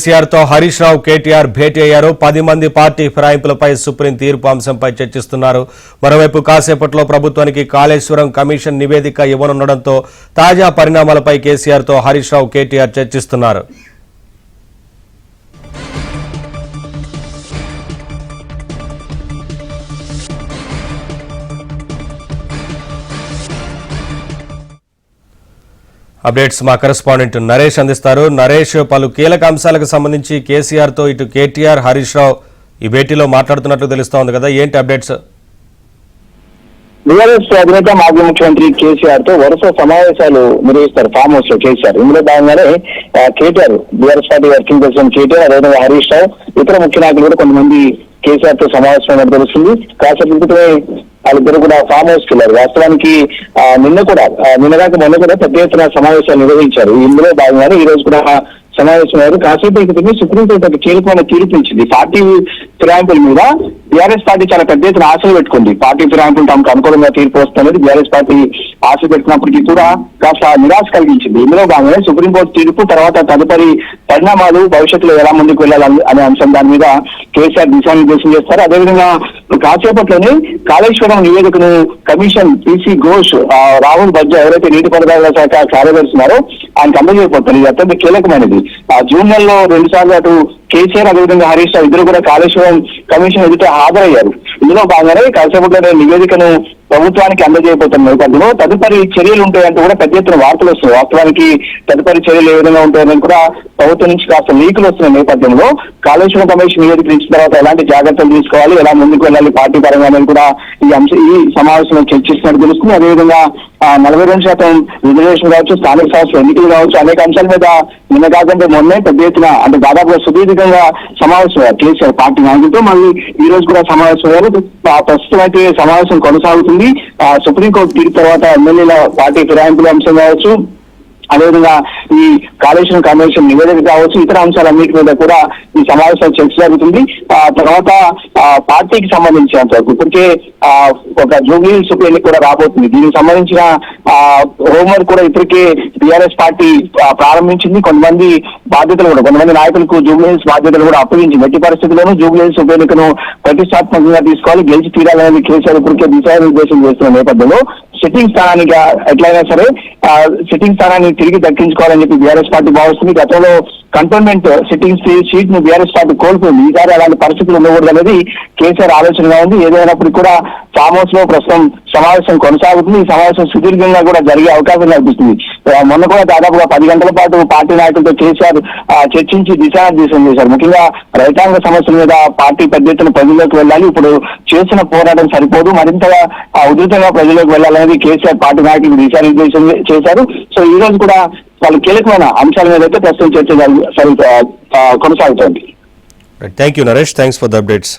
కేసీఆర్ తో హరీష్ రావు కేటీఆర్ భేటీ అయ్యారు. 10 మంది పార్టీ ఫిరాయింపులపై సుప్రీం తీర్పు అంశంపై చర్చిస్తున్నారు. మరోవైపు కాసేపట్లో ప్రభుత్వానికి కాళేశ్వరం కమిషన్ నివేదిక ఇవ్వనుండడంతో తాజా పరిణామాలపై కేసీఆర్ తో హరీష్ రావు కేటీఆర్ చర్చిస్తున్నారు. అప్డేట్స్ మా కరెస్పాండెంట్ నరేష్ అందిస్తారు. నరేష్, పలు కీలక అంశాలకు సంబంధించి కేసీఆర్ తో ఇటు కేటీఆర్ హరీష్ రావు ఈ భేటీలో మాట్లాడుతున్నట్లు తెలుస్తోంది కదా, ఏంటి అప్డేట్స్? బీఆర్ఎస్ అధినేత మాజీ ముఖ్యమంత్రి కేసీఆర్ తో వరుస సమావేశాలు నిర్వహిస్తారు ఫామ్ హౌస్ లో కేసీఆర్. ఇందులో భాగంగానే KTR, BRS party working president KTR, అదేవిధంగా హరీష్ రావు, ఇతర ముఖ్య నాయకులు కూడా కొంతమంది కేసీఆర్ తో సమావేశం తెలుస్తుంది. కాసేపు క్రితమే వాళ్ళిద్దరు కూడా ఫామ్ హౌస్ కి వెళ్ళారు. వాస్తవానికి నిన్నగాక మొన్న కూడా పెద్ద ఎత్తున సమావేశాలు నిర్వహించారు. ఇందులో భాగంగానే ఈ రోజు కూడా సమావేశమయ్యారు. కాసేపు క్రితమే సుప్రీంకోర్టు ఒక కీలకమైన తీర్పు ఇచ్చింది. పార్టీ ఫిరాయింపుల మీద బీఆర్ఎస్ పార్టీ చాలా పెద్ద ఎత్తున ఆశలు పెట్టుకుంది. పార్టీ ఫిరాయింపులు తమకు అనుకూలంగా తీర్పు వస్తున్నది బీఆర్ఎస్ పార్టీ ఆశ పెట్టుకున్నప్పటికీ కూడా కాస్త నిరాశ కలిగించింది. ఇందులో భాగంగా సుప్రీంకోర్టు తీర్పు తర్వాత తదుపరి పరిణామాలు భవిష్యత్తులో ఎలా ముందుకు వెళ్ళాలి అనే అంశం దాని మీద కేసీఆర్ దిశానిర్దేశం చేస్తారు. అదేవిధంగా కాసేపట్లోనే కాళేశ్వరం నివేదికను కమిషన్ పీసీ ఘోష్, రాహుల్ బజ్జా ఎవరైతే నీటిపారుదల శాఖ కార్యదర్శి ఉన్నారో ఆయనకు అందజేయబోతున్నారు. ఇది అత్యంత కీలకమైనది. జూన్ నెలలో 2 సార్లు అటు కేసీఆర్ అదేవిధంగా హరీష్ రావు ఇద్దరు కూడా కాళేశ్వరం కమిషన్ ఎదుట హాజరయ్యారు. ఇందులో భాగంగానే కాసేపట్లో నివేదికను ప్రభుత్వానికి అందజేయబోతున్న నేపథ్యంలో తదుపరి చర్యలు ఉంటాయంటూ కూడా పెద్ద ఎత్తున వార్తలు వస్తున్నాయి. వాస్తవానికి తదుపరి చర్యలు ఏ విధంగా ఉంటాయని కూడా ప్రభుత్వం నుంచి కాస్త లీకులు వస్తున్న నేపథ్యంలో కాళేశ్వరం కమిషన్ నివేదిక ఇచ్చిన తర్వాత ఎలాంటి జాగ్రత్తలు తీసుకోవాలి, ఎలా ముందుకు వెళ్ళాలి పార్టీ పరంగా కూడా ఈ సమావేశంలో చర్చిస్తున్నట్టు తెలుస్తుంది. అదేవిధంగా 42% రిజర్వేషన్ కావచ్చు, స్థానిక సంస్థల ఎన్నికలు కావచ్చు, అనేక అంశాల మీద నిన్న కాకుండా మొన్నే పెద్ద ఎత్తున అంటే దాదాపుగా సుదీర్ఘంగా సమావేశమయ్యారు కేసీఆర్ పార్టీ నాయకులతో. మళ్ళీ ఈ రోజు కూడా సమావేశమయ్యారు. ప్రస్తుతం అయితే సమావేశం కొనసాగుతుంది. సుప్రీంకోర్టు తీర్పు తర్వాత ఎమ్మెల్యేల పార్టీ ఫిరాయింపుల అంశం కావచ్చు, అదేవిధంగా ఈ కాళేశ్వరం కమిషన్ నివేదిక కావచ్చు, ఇతర అంశాలన్నిటి మీద కూడా ఈ సమావేశం చర్చ జరుగుతుంది. తర్వాత పార్టీకి సంబంధించినంత వరకు ఇప్పటికే ఒక జూబ్లీ హిల్స్ ఉప ఎన్నిక కూడా రాబోతుంది. దీనికి సంబంధించిన హోంవర్క్ కూడా ఇప్పటికే బీఆర్ఎస్ పార్టీ ప్రారంభించింది. కొంతమంది నాయకులకు జూబ్లీ హిల్స్ బాధ్యతలు కూడా అప్పగించింది. ఎట్టి పరిస్థితుల్లోనూ జూబ్లీ హిల్స్ ఉప ఎన్నికను ప్రతిష్టాత్మకంగా తీసుకోవాలి, గెలిచి తీరాలనేది కేసీఆర్ ఇప్పటికే దిశానిర్దేశం చేస్తున్న నేపథ్యంలో సిట్టింగ్ స్థానానికి ఎట్లయినా సరే సిట్టింగ్ స్థానాన్ని తిరిగి దక్కించుకోవాలని చెప్పి బీఆర్ఎస్ పార్టీ భావిస్తుంది. గతంలో కంటోన్మెంట్ సిట్టింగ్ సీట్ ను బీఆర్ఎస్ పార్టీ కోల్పోయింది. ఈసారి అలాంటి పరిస్థితులు ఉండకూడదు అనేది కేసీఆర్ ఆలోచనగా ఉంది. ఏదైనప్పటికీ కూడా ఫామ్ హౌస్ లో ప్రస్తుతం సమావేశం కొనసాగుతుంది. ఈ సమావేశం సుదీర్ఘంగా కూడా జరిగే అవకాశం కనిపిస్తుంది. మొన్న కూడా దాదాపుగా 10 గంటల పాటు పార్టీ నాయకులతో కేసీఆర్ చర్చించి దిశానిర్దేశం చేశారు. ముఖ్యంగా రైతాంగ సమస్యల మీద పార్టీ పెద్ద ఎత్తున ప్రజల్లోకి వెళ్ళాలి, ఇప్పుడు చేసిన పోరాటం సరిపోదు, మరింతగా ఉధృతంగా ప్రజల్లోకి వెళ్ళాలనేది కేసీఆర్ పార్టీ నాయకులు దిశానిర్దేశం చేశారు. సో ఈ రోజు కూడా వాళ్ళు కీలకమైన అంశాల మీద అయితే ప్రస్తుతం చర్చ కొనసాగుతోంది. Thank you Naresh, thanks for the updates.